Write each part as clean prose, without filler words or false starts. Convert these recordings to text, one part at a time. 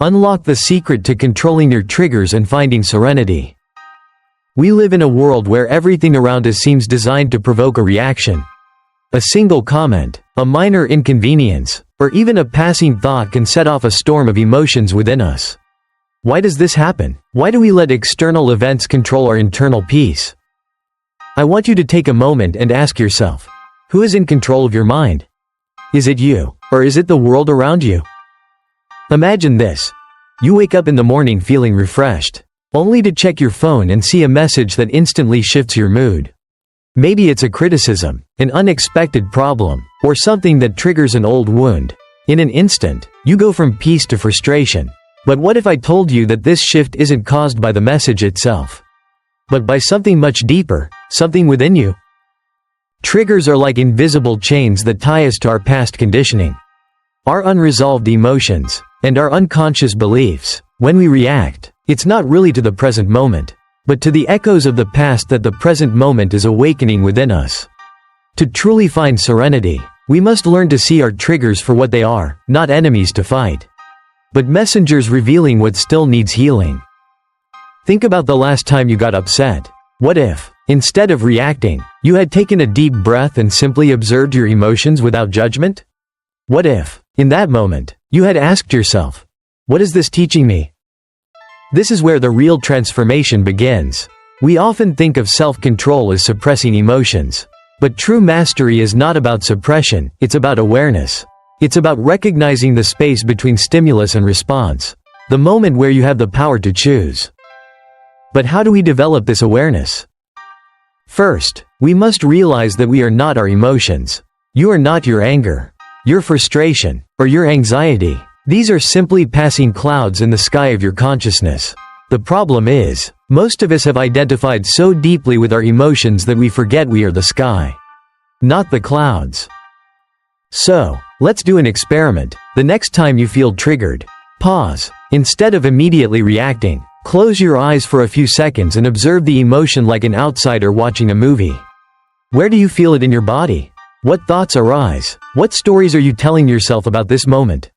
Unlock the secret to controlling your triggers and finding serenity. We live in a world where everything around us seems designed to provoke a reaction. A single comment, a minor inconvenience, or even a passing thought can set off a storm of emotions within us. Why does this happen? Why do we let external events control our internal peace? I want you to take a moment and ask yourself, who is in control of your mind? Is it you, or is it the world around you? Imagine this. You wake up in the morning feeling refreshed, only to check your phone and see a message that instantly shifts your mood. Maybe it's a criticism, an unexpected problem, or something that triggers an old wound. In an instant, you go from peace to frustration. But what if I told you that this shift isn't caused by the message itself, but by something much deeper, something within you? Triggers are like invisible chains that tie us to our past conditioning, our unresolved emotions, and our unconscious beliefs. When we react, it's not really to the present moment, but to the echoes of the past that the present moment is awakening within us. To truly find serenity, we must learn to see our triggers for what they are, not enemies to fight, but messengers revealing what still needs healing. Think about the last time you got upset. What if, instead of reacting, you had taken a deep breath and simply observed your emotions without judgment? What if, in that moment, you had asked yourself, what is this teaching me? This is where the real transformation begins. We often think of self-control as suppressing emotions. But true mastery is not about suppression, it's about awareness. It's about recognizing the space between stimulus and response, the moment where you have the power to choose. But how do we develop this awareness? First, we must realize that we are not our emotions. You are not your anger, your frustration, or your anxiety. These are simply passing clouds in the sky of your consciousness. The problem is, most of us have identified so deeply with our emotions that we forget we are the sky, not the clouds. So, let's do an experiment. The next time you feel triggered, pause. Instead of immediately reacting, close your eyes for a few seconds and observe the emotion like an outsider watching a movie. Where do you feel it in your body? What thoughts arise? What stories are you telling yourself about this moment?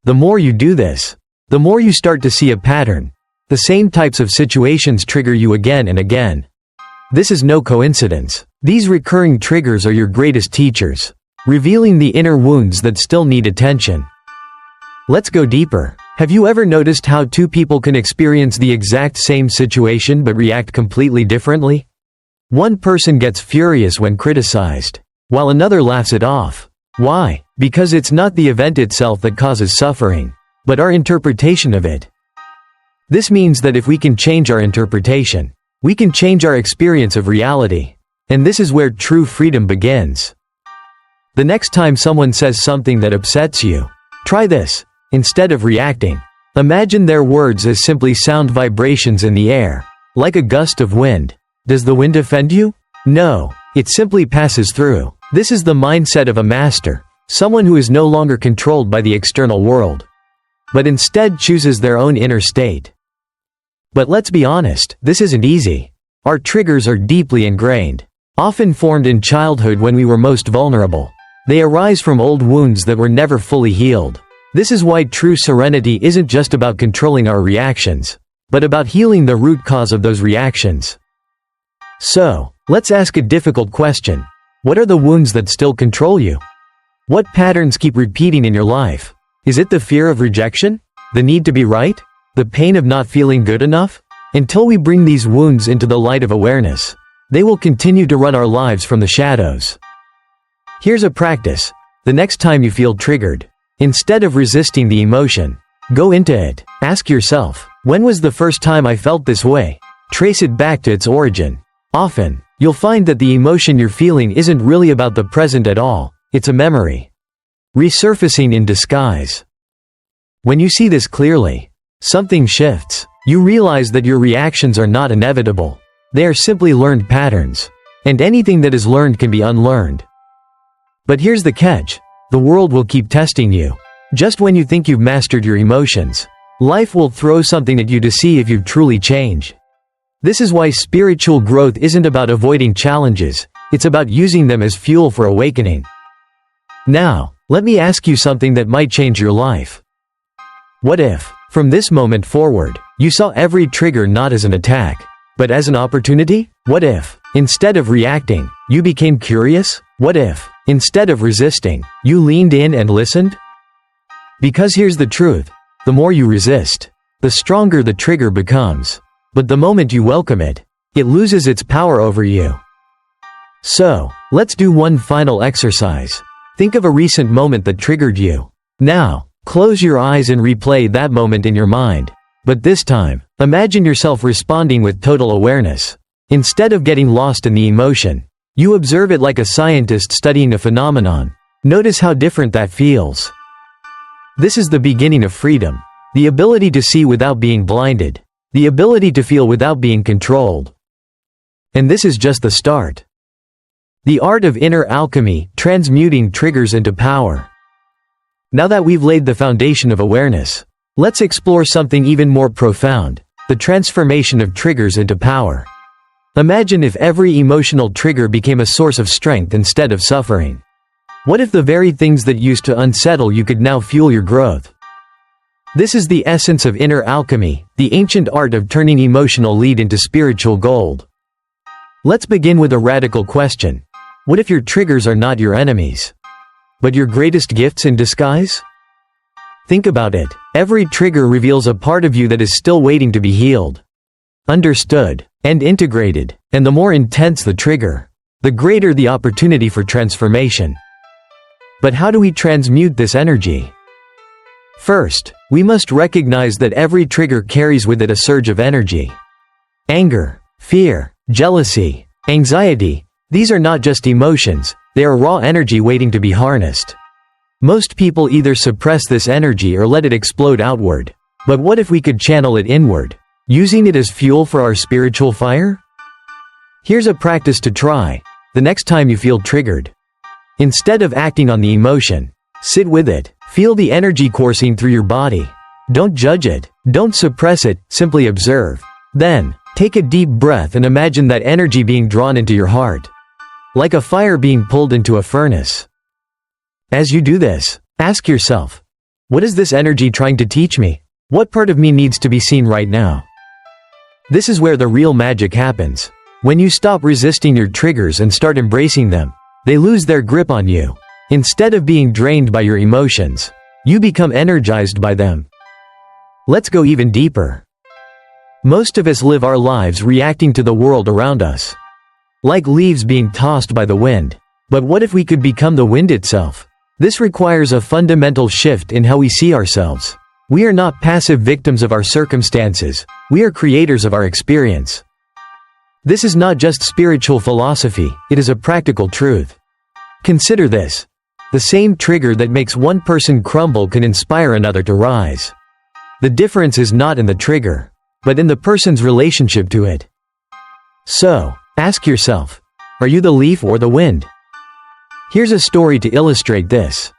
The more you do this, the more you start to see a pattern. The same types of situations trigger you again and again. This is no coincidence. These recurring triggers are your greatest teachers, revealing the inner wounds that still need attention. Let's go deeper. Have you ever noticed how two people can experience the exact same situation but react completely differently? One person gets furious when criticized, while another laughs it off. Why? Because it's not the event itself that causes suffering, but our interpretation of it. This means that if we can change our interpretation, we can change our experience of reality. And this is where true freedom begins. The next time someone says something that upsets you, try this. Instead of reacting, imagine their words as simply sound vibrations in the air, like a gust of wind. Does the wind offend you? No, it simply passes through. This is the mindset of a master, someone who is no longer controlled by the external world, but instead chooses their own inner state. But let's be honest, this isn't easy. Our triggers are deeply ingrained, often formed in childhood when we were most vulnerable. They arise from old wounds that were never fully healed. This is why true serenity isn't just about controlling our reactions, but about healing the root cause of those reactions. So, let's ask a difficult question. What are the wounds that still control you? What patterns keep repeating in your life? Is it the fear of rejection? The need to be right? The pain of not feeling good enough? Until we bring these wounds into the light of awareness, they will continue to run our lives from the shadows. Here's a practice. The next time you feel triggered, instead of resisting the emotion, go into it. Ask yourself, when was the first time I felt this way? Trace it back to its origin. Often, you'll find that the emotion you're feeling isn't really about the present at all, it's a memory, resurfacing in disguise. When you see this clearly, something shifts. You realize that your reactions are not inevitable. They are simply learned patterns. And anything that is learned can be unlearned. But here's the catch. The world will keep testing you. Just when you think you've mastered your emotions, life will throw something at you to see if you've truly changed. This is why spiritual growth isn't about avoiding challenges, it's about using them as fuel for awakening. Now, let me ask you something that might change your life. What if, from this moment forward, you saw every trigger not as an attack, but as an opportunity? What if, instead of reacting, you became curious? What if, instead of resisting, you leaned in and listened? Because here's the truth: the more you resist, the stronger the trigger becomes. But the moment you welcome it, it loses its power over you. So, let's do one final exercise. Think of a recent moment that triggered you. Now, close your eyes and replay that moment in your mind. But this time, imagine yourself responding with total awareness. Instead of getting lost in the emotion, you observe it like a scientist studying a phenomenon. Notice how different that feels. This is the beginning of freedom. The ability to see without being blinded. The ability to feel without being controlled. And this is just the start. The art of inner alchemy, transmuting triggers into power. Now that we've laid the foundation of awareness, let's explore something even more profound: the transformation of triggers into power. Imagine if every emotional trigger became a source of strength instead of suffering. What if the very things that used to unsettle you could now fuel your growth? This is the essence of inner alchemy, the ancient art of turning emotional lead into spiritual gold. Let's begin with a radical question. What if your triggers are not your enemies, but your greatest gifts in disguise? Think about it. Every trigger reveals a part of you that is still waiting to be healed, understood, and integrated. And the more intense the trigger, the greater the opportunity for transformation. But how do we transmute this energy? First, we must recognize that every trigger carries with it a surge of energy. Anger, fear, jealousy, anxiety. These are not just emotions, they are raw energy waiting to be harnessed. Most people either suppress this energy or let it explode outward. But what if we could channel it inward, using it as fuel for our spiritual fire? Here's a practice to try. The next time you feel triggered, instead of acting on the emotion, sit with it. Feel the energy coursing through your body. Don't judge it, don't suppress it, simply observe. Then, take a deep breath and imagine that energy being drawn into your heart, like a fire being pulled into a furnace. As you do this, ask yourself, what is this energy trying to teach me? What part of me needs to be seen right now? This is where the real magic happens. When you stop resisting your triggers and start embracing them, they lose their grip on you. Instead of being drained by your emotions, you become energized by them. Let's go even deeper. Most of us live our lives reacting to the world around us, like leaves being tossed by the wind. But what if we could become the wind itself? This requires a fundamental shift in how we see ourselves. We are not passive victims of our circumstances, we are creators of our experience. This is not just spiritual philosophy, it is a practical truth. Consider this. The same trigger that makes one person crumble can inspire another to rise. The difference is not in the trigger, but in the person's relationship to it. So, ask yourself, are you the leaf or the wind? Here's a story to illustrate this.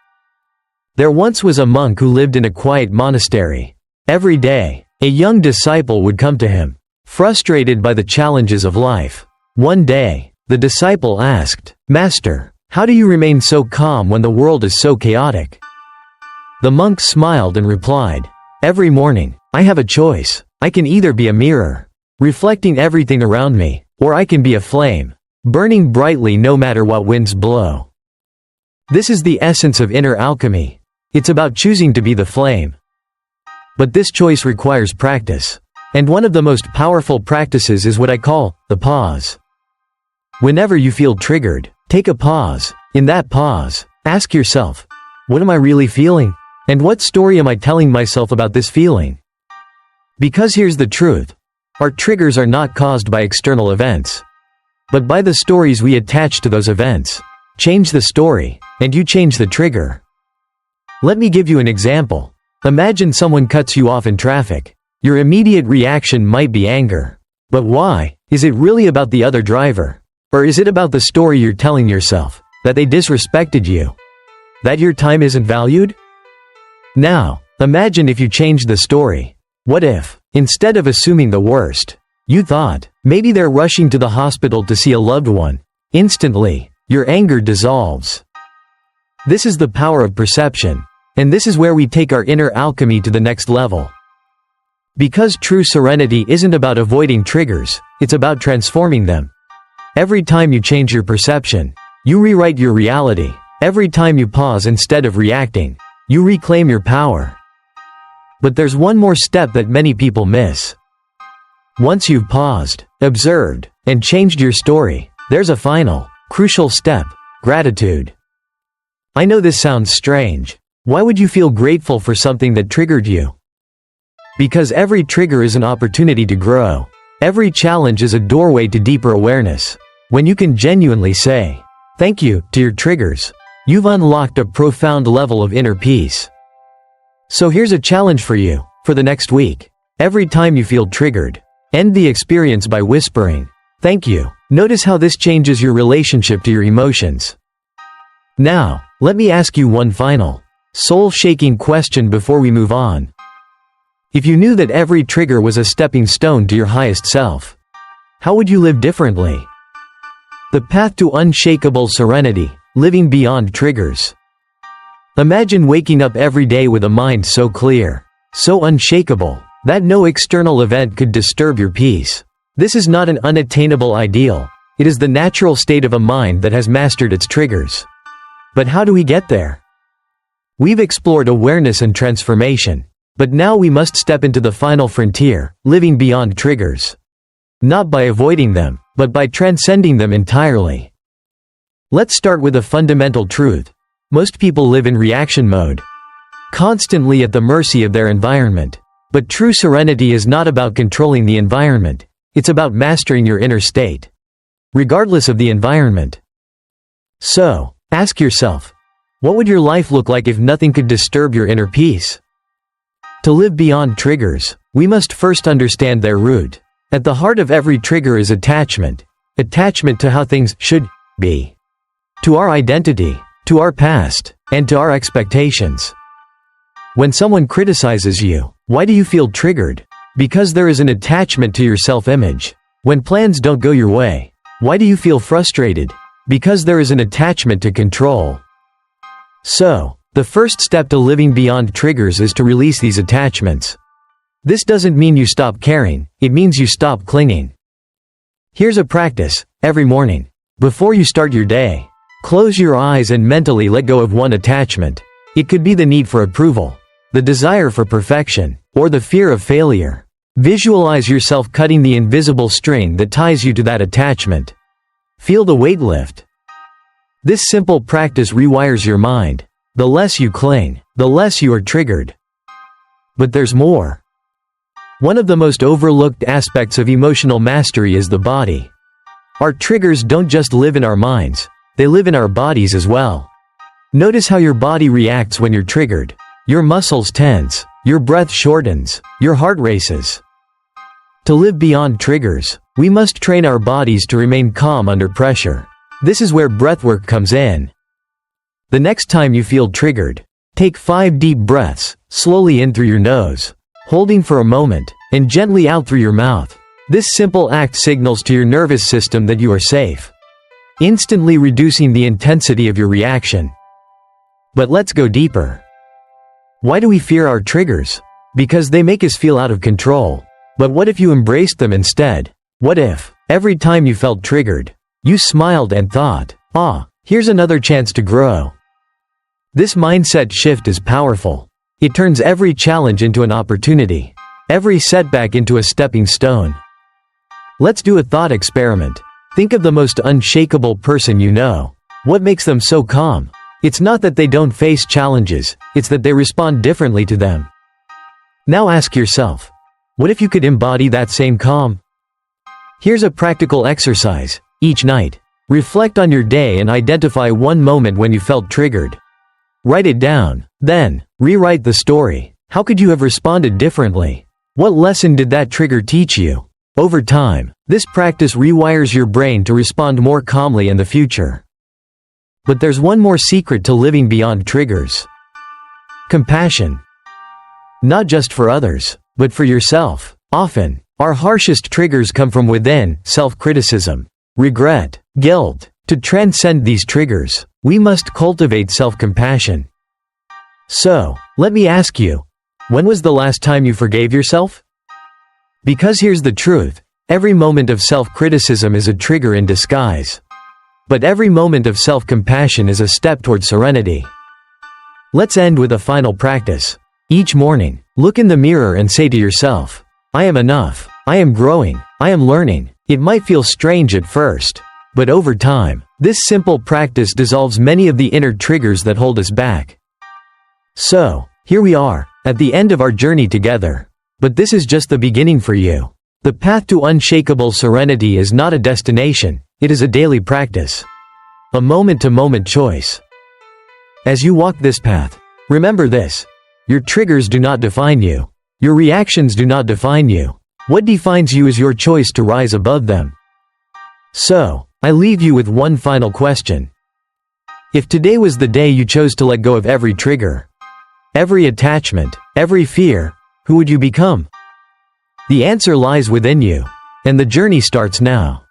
There once was a monk who lived in a quiet monastery. Every day, a young disciple would come to him, frustrated by the challenges of life. One day, the disciple asked, "Master, how do you remain so calm when the world is so chaotic?" The monk smiled and replied, "Every morning, I have a choice. I can either be a mirror, reflecting everything around me, or I can be a flame, burning brightly no matter what winds blow." This is the essence of inner alchemy. It's about choosing to be the flame. But this choice requires practice. And one of the most powerful practices is what I call the pause. Whenever you feel triggered, take a pause. In that pause, ask yourself, what am I really feeling? And what story am I telling myself about this feeling? Because here's the truth. Our triggers are not caused by external events, but by the stories we attach to those events. Change the story, and you change the trigger. Let me give you an example. Imagine someone cuts you off in traffic. Your immediate reaction might be anger. But why? Is it really about the other driver? Or is it about the story you're telling yourself? That they disrespected you? That your time isn't valued? Now, imagine if you changed the story. What if, instead of assuming the worst, you thought, maybe they're rushing to the hospital to see a loved one? Instantly, your anger dissolves. This is the power of perception. And this is where we take our inner alchemy to the next level. Because true serenity isn't about avoiding triggers, it's about transforming them. Every time you change your perception, you rewrite your reality. Every time you pause instead of reacting, you reclaim your power. But there's one more step that many people miss. Once you've paused, observed, and changed your story, there's a final, crucial step: gratitude. I know this sounds strange. Why would you feel grateful for something that triggered you? Because every trigger is an opportunity to grow. Every challenge is a doorway to deeper awareness. When you can genuinely say, "Thank you," to your triggers, you've unlocked a profound level of inner peace. So here's a challenge for you, for the next week. Every time you feel triggered, end the experience by whispering, "Thank you." Notice how this changes your relationship to your emotions. Now, let me ask you one final, soul-shaking question before we move on. If you knew that every trigger was a stepping stone to your highest self, how would you live differently? The path to unshakable serenity, living beyond triggers. Imagine waking up every day with a mind so clear, so unshakable, that no external event could disturb your peace. This is not an unattainable ideal. It is the natural state of a mind that has mastered its triggers. But how do we get there? We've explored awareness and transformation. But now we must step into the final frontier, living beyond triggers. Not by avoiding them, but by transcending them entirely. Let's start with a fundamental truth. Most people live in reaction mode, constantly at the mercy of their environment. But true serenity is not about controlling the environment. It's about mastering your inner state, regardless of the environment. So, ask yourself, what would your life look like if nothing could disturb your inner peace? To live beyond triggers, we must first understand their root. At the heart of every trigger is attachment. Attachment to how things should be. To our identity, to our past, and to our expectations. When someone criticizes you, why do you feel triggered? Because there is an attachment to your self-image. When plans don't go your way, why do you feel frustrated? Because there is an attachment to control. So, the first step to living beyond triggers is to release these attachments. This doesn't mean you stop caring, it means you stop clinging. Here's a practice. Every morning, before you start your day, close your eyes and mentally let go of one attachment. It could be the need for approval, the desire for perfection, or the fear of failure. Visualize yourself cutting the invisible string that ties you to that attachment. Feel the weight lift. This simple practice rewires your mind. The less you cling, the less you are triggered. But there's more. One of the most overlooked aspects of emotional mastery is the body. Our triggers don't just live in our minds, they live in our bodies as well. Notice how your body reacts when you're triggered. Your muscles tense, your breath shortens, your heart races. To live beyond triggers, we must train our bodies to remain calm under pressure. This is where breathwork comes in. The next time you feel triggered, take 5 deep breaths, slowly in through your nose, holding for a moment, and gently out through your mouth. This simple act signals to your nervous system that you are safe, instantly reducing the intensity of your reaction. But let's go deeper. Why do we fear our triggers? Because they make us feel out of control. But what if you embraced them instead? What if, every time you felt triggered, you smiled and thought, "Ah, here's another chance to grow"? This mindset shift is powerful. It turns every challenge into an opportunity, every setback into a stepping stone. Let's do a thought experiment. Think of the most unshakable person you know. What makes them so calm? It's not that they don't face challenges, it's that they respond differently to them. Now ask yourself, what if you could embody that same calm? Here's a practical exercise. Each night, reflect on your day and identify one moment when you felt triggered. Write it down. Then, rewrite the story. How could you have responded differently? What lesson did that trigger teach you? Over time, this practice rewires your brain to respond more calmly in the future. But there's one more secret to living beyond triggers. Compassion. Not just for others, but for yourself. Often, our harshest triggers come from within: self-criticism, regret, guilt. To transcend these triggers, we must cultivate self-compassion. So, let me ask you, when was the last time you forgave yourself? Because here's the truth, every moment of self-criticism is a trigger in disguise. But every moment of self-compassion is a step toward serenity. Let's end with a final practice. Each morning, look in the mirror and say to yourself, I am enough, I am growing, I am learning. It might feel strange at first, but over time, this simple practice dissolves many of the inner triggers that hold us back. So, here we are, at the end of our journey together. But this is just the beginning for you. The path to unshakable serenity is not a destination, it is a daily practice. A moment-to-moment choice. As you walk this path, remember this. Your triggers do not define you. Your reactions do not define you. What defines you is your choice to rise above them. So, I leave you with one final question. If today was the day you chose to let go of every trigger, every attachment, every fear, who would you become? The answer lies within you, and the journey starts now.